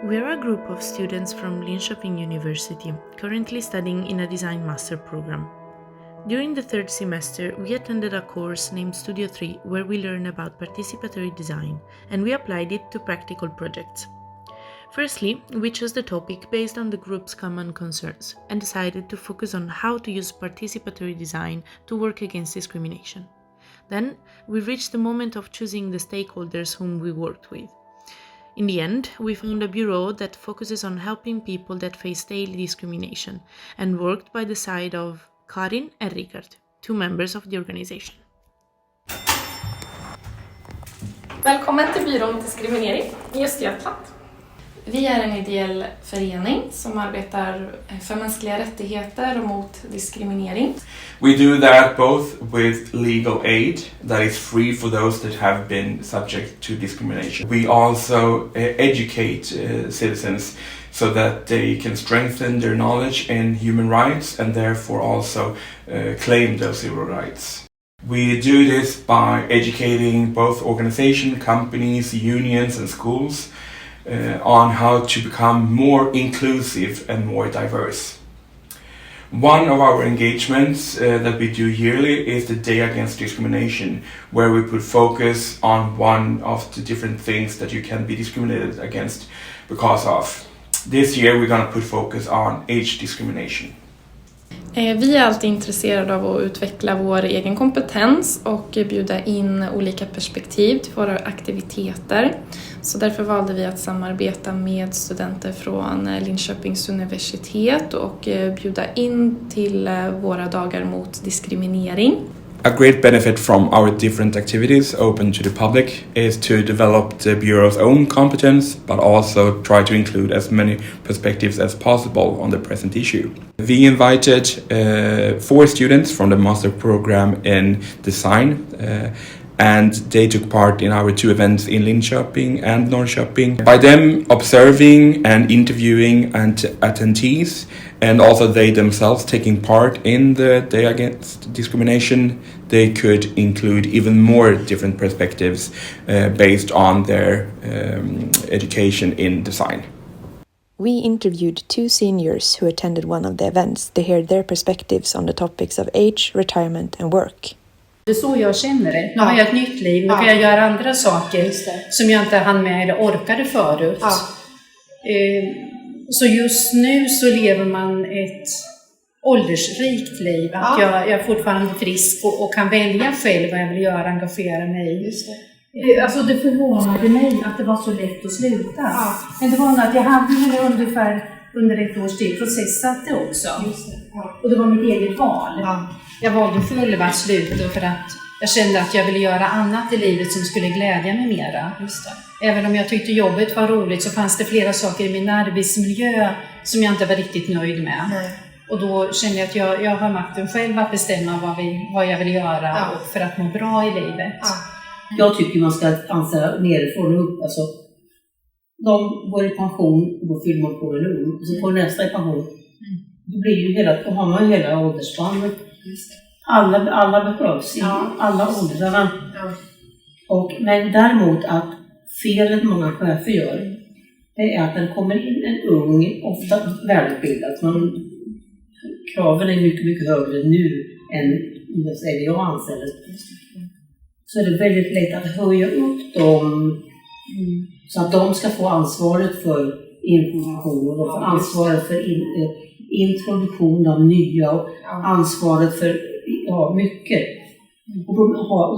We are a group of students from Linköping University, currently studying in a design master program. During the third semester, we attended a course named Studio 3 where we learned about participatory design, and we applied it to practical projects. Firstly, we chose the topic based on the group's common concerns and decided to focus on how to use participatory design to work against discrimination. Then, we reached the moment of choosing the stakeholders whom we worked with. In the end, we found a bureau that focuses on helping people that face daily discrimination and worked by the side of Karin and Richard, two members of the organization. Välkommen till Byrån Diskriminering i Östergötland. Vi är en ideell förening som arbetar för mänskliga rättigheter och mot diskriminering. We do that both with legal aid that is free for those that have been subject to discrimination. We also educate citizens so that they can strengthen their knowledge in human rights and therefore also claim those civil rights. We do this by educating both organizations, companies, unions and schools on how to become more inclusive and more diverse. One of our engagements that we do yearly is the Day Against Discrimination, where we put focus on one of the different things that you can be discriminated against because of. This year we're going to put focus on age discrimination. Vi är alltid intresserade av att utveckla vår egen kompetens och bjuda in olika perspektiv till våra aktiviteter. Så därför valde vi att samarbeta med studenter från Linköpings Universitet och bjuda in till våra dagar mot diskriminering. A great benefit from our different activities open to the public is to develop the Bureau's own competence, but also try to include as many perspectives as possible on the present issue. We invited 4 students from the master program in design, and they took part in our 2 events in Linköping and Norrköping. By them observing and interviewing attendees, and also they themselves taking part in the Day Against Discrimination, they could include even more different perspectives based on their education in design. We interviewed 2 seniors who attended one of the events to hear their perspectives on the topics of age, retirement and work. Det är så jag känner det. Nu har jag ett nytt liv. Nu kan jag göra andra saker som jag inte hann med eller orkade förut. Så just nu så lever man ett åldersrikt liv. Att jag är fortfarande frisk och kan välja själv vad jag vill göra, engagera mig i. Alltså det förvånade mig att det var så lätt att sluta. Men det var nog att jag hade ungefär under ett års tid processat det också. Och det var mitt eget val. Jag valde själv att sluta för att jag kände att jag ville göra annat i livet som skulle glädja mig mera. Även om jag tyckte jobbet var roligt så fanns det flera saker i min arbetsmiljö som jag inte var riktigt nöjd med. Och då kände jag att jag har makten själv att bestämma vad jag vill göra för att må bra i livet. Jag tycker man ska anställa nerifrån och upp. Alltså, de går i pension och då fyller man på en ung. Och så får nästa i pension. Då blir ju då har man ju hela åldersspannet. Alla behövs i alla åldrarna. Men däremot att felet många chefer gör, det är att den kommer in en ung, ofta välutbildad. Kraven är mycket, mycket högre nu än jag anställer. Så är det väldigt lätt att höja upp dem så att de ska få ansvaret för information och ansvaret för introduktion av nya och ansvaret för mycket. Och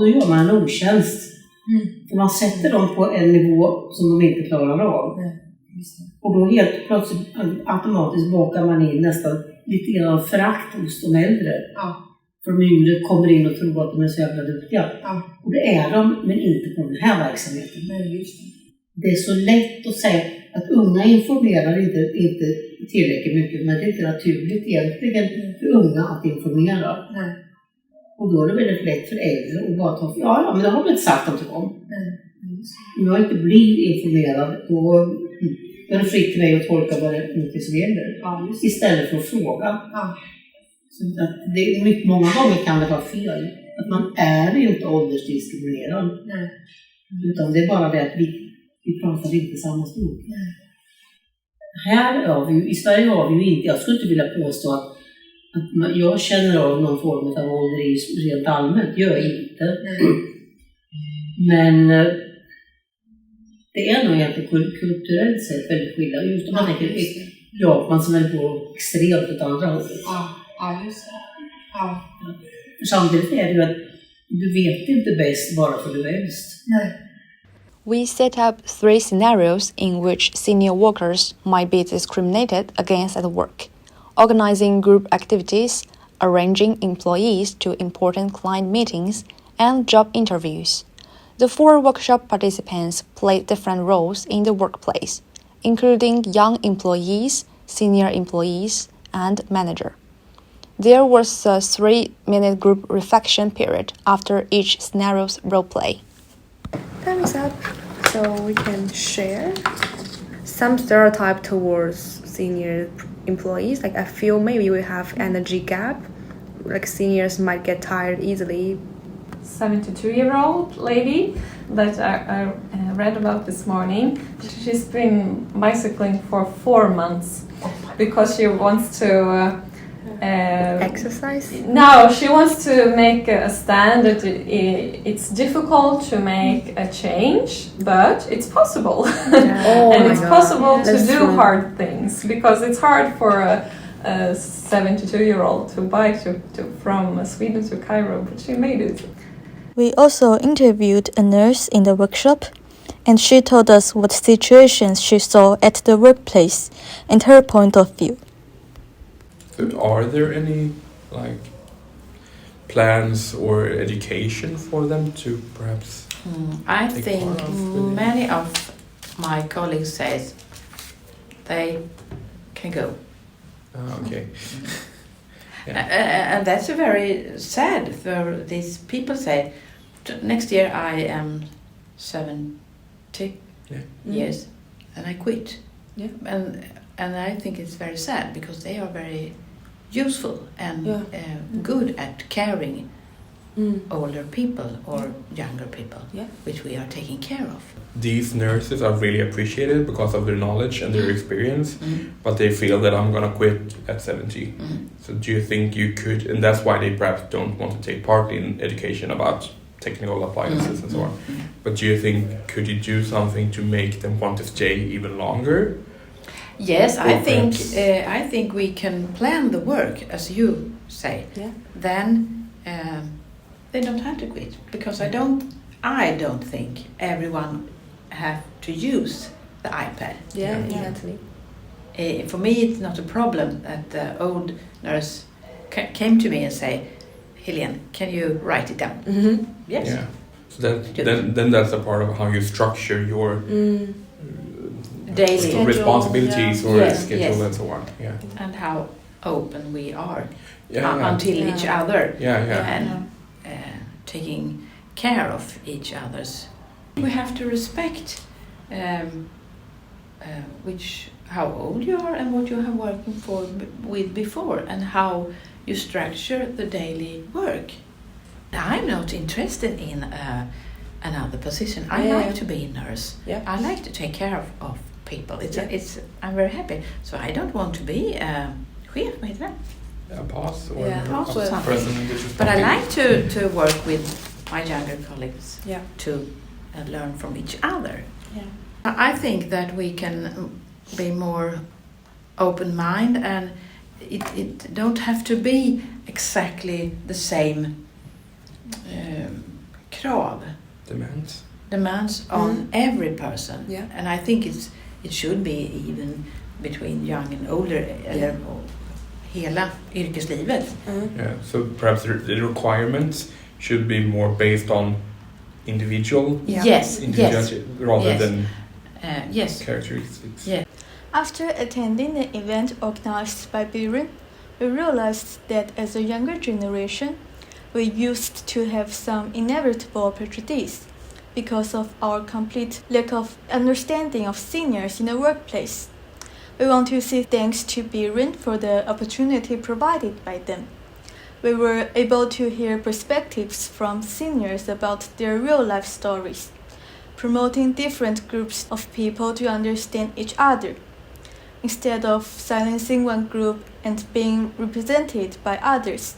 då gör man en otjänst. För man sätter dem på en nivå som de inte klarar av. Och då helt plötsligt automatiskt bakar man in nästan lite grann förakt hos de äldre. För de yngre kommer in och tror att de är så jävla duktiga. Och det är de, men inte på den här verksamheten. Det är så lätt att säga att unga informerar inte tillräckligt mycket, men det är inte naturligt egentligen för unga att informera. Och då är det väldigt lätt för äldre att bara ta men det har vi inte sagt något om. Om jag inte blir informerad, då är det fritt till mig att tolka vad det är som gäller. Istället för att fråga. Så att det är mycket, många gånger kan det vara fel. Att man är inte åldersdiskriminerad. Utan det är bara det att vi pratar inte samma språk. Här har vi ju, i Sverige har vi ju inte, jag skulle inte vilja påstå att jag känner av någon form av våld rent allmänt, gör jag inte. Men det är nog egentligen kulturellt sett väldigt skillnad. Just om man tänker Japan som är på extremt åt andra hållet. Ja, just det. Ja. Samtidigt är det ju att du vet inte bäst bara för du är äldst. Nej. We set up 3 scenarios in which senior workers might be discriminated against at work, organizing group activities, arranging employees to important client meetings, and job interviews. The 4 workshop participants played different roles in the workplace, including young employees, senior employees, and manager. There was a 3-minute group reflection period after each scenario's roleplay. Time is up, so we can share some stereotype towards senior employees. Like I feel maybe we have energy gap, like seniors might get tired easily. 72-year-old lady that I read about this morning. She's been bicycling for 4 months because she wants to Exercise? No, she wants to make a stand that it's difficult to make a change, but it's possible. And it's possible to do hard things, because it's hard for a 72-year-old to bike from Sweden to Cairo, but she made it. We also interviewed a nurse in the workshop, and she told us what situations she saw at the workplace and her point of view. Are there any plans or education for them to perhaps? I think many of my colleagues say they can go. Okay. And that's a very sad for these people. Say next year I am 70 years and I quit. And I think it's very sad because they are very useful and good at caring older people or younger people, which we are taking care of. These nurses are really appreciated because of their knowledge and their experience, but they feel that I'm gonna quit at 70. So do you think you could, and that's why they perhaps don't want to take part in education about technical appliances and so on, but do you think, could you do something to make them want to stay even longer? Yes, I think we can plan the work as you say. Then they don't have to quit, because I don't think everyone have to use the iPad. Exactly. For me, it's not a problem that the old nurse came to me and say, "Helene, can you write it down?" Yes. Yeah. So then that's a part of how you structure your daily responsibilities or schedule and so on. And how open we are until each other and taking care of each other's. We have to respect how old you are and what you have working with before, and how you structure the daily work. I'm not interested in another position. I like to be a nurse. I like to take care of people. I'm very happy. So I don't want to be chef, vad heter det? A boss or something. President. But I like to work with my younger colleagues to learn from each other. I think that we can be more open-minded, and it don't have to be exactly the same krav. Demands on every person. And I think it should be even between young and older, eller hela yrkeslivet. So perhaps the requirements should be more based on individual rather than characteristics. After attending the event organized by Byrån, we realized that as a younger generation, we used to have some inevitable prejudice because of our complete lack of understanding of seniors in the workplace. We want to say thanks to Byrån for the opportunity provided by them. We were able to hear perspectives from seniors about their real-life stories, promoting different groups of people to understand each other. instead of silencing one group and being represented by others,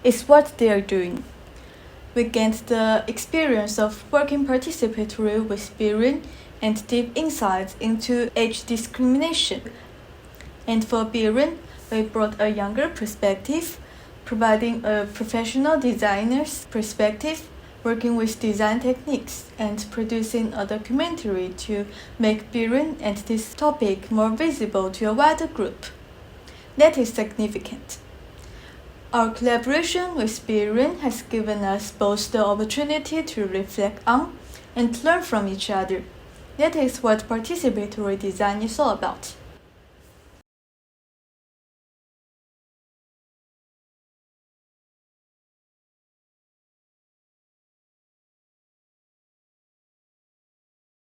is what they are doing. We gained the experience of working participatory with Byrån and deep insights into age discrimination. And for Byrån, we brought a younger perspective, providing a professional designer's perspective, working with design techniques, and producing a documentary to make Byrån and this topic more visible to a wider group. That is significant. Our collaboration with Byrån has given us both the opportunity to reflect on and learn from each other. That is what participatory design is all about.